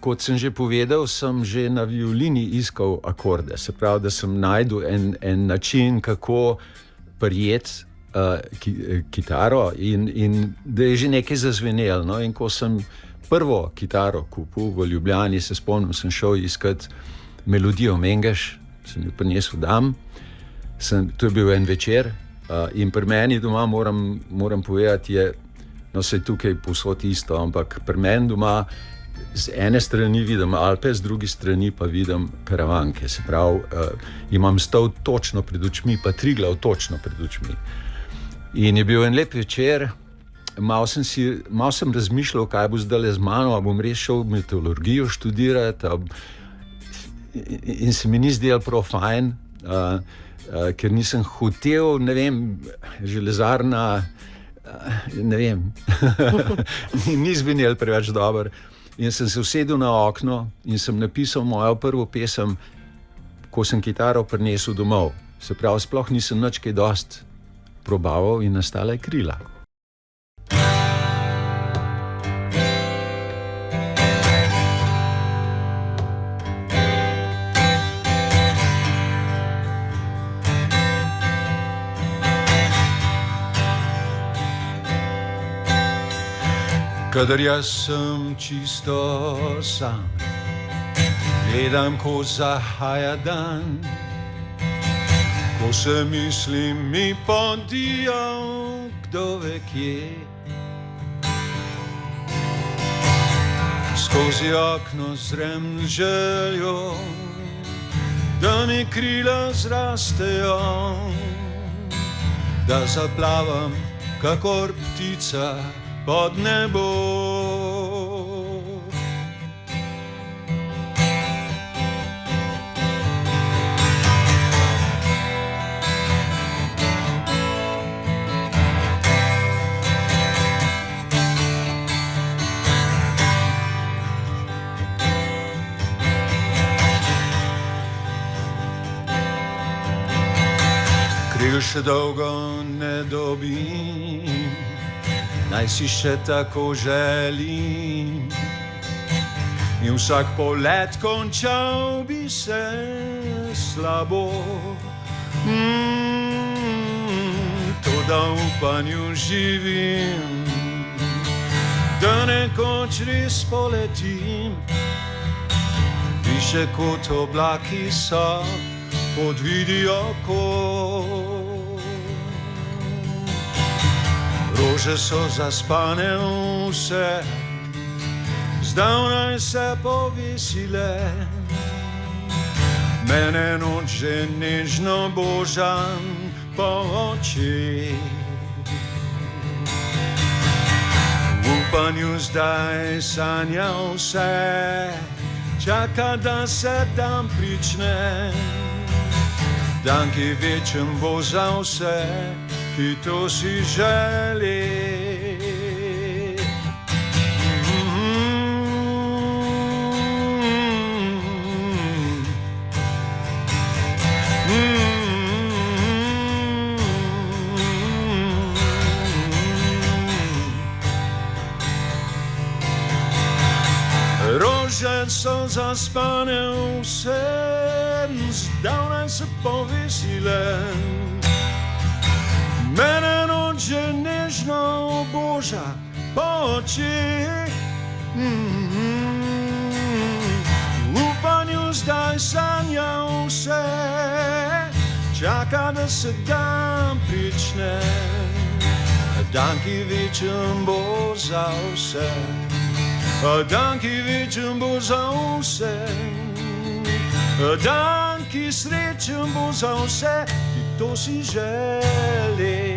kot sem že povedal, sem že na violini iskal akorde. Se pravi, da sem najdel en način, kako prijeti kitaro in da je že nekaj zazvenelo. No? In ko sem prvo kitaro kupil v Ljubljani, se spomnim, sem šel iskat melodijo Mengeš, sem jo prinesel dam. To je bil en večer in pri meni doma moram povedati, je, no se je tukaj povsod isto, ampak pri meni doma z ene strani vidim Alpe, z druge strani pa vidim Karavanke. Se pravi, imam stol točno pred očmi, pa Triglav točno pred očmi. In je bil en lep večer, malo sem razmišljal, kaj bo zdaj z mano, a bom res šel meteorologijo študirati, in se mi ni zdelo prav fajn, ker nisem hotel, ne vem, železarna, ne vem, ni zvenel preveč dobro. In sem se usedel na okno in sem napisal mojo prvo pesem, ko sem kitaro prinesel domov. Se pravi, sploh nisem nič kaj dosti probaval in nastala je Krila. Kadar jaz sem čisto sam, gledam, ko zahaja dan, ko se mislim mi podijo, kdo ve kje. Skozi okno zrem željo, da mi krila zrastejo, da zaplavam kakor ptica pod nebo. Kril še dolgo ne dobim, naj si še tako želim, in vsak polet končal bi se slabo. Toda v upanju živim, da nekoč res poletim, više kot oblaki so pod vidijo. Rože so zaspane vse, zdavnaj se povisile, mene noč že nežno božan po očeh. V upanju zdaj sanja vse, čaka da se dan prične, dan ki večen bo za vse, ki to si želi. Rože so zaspane vse, zdavnaj se povisile, mene noč že nežno boža po očeh. V upanju zdaj sanja vse, čaka da se dan prične, dan ki večen bo za vse, dan ki večen bo za vse, dan ki srečen bo za vse, ki to si želi.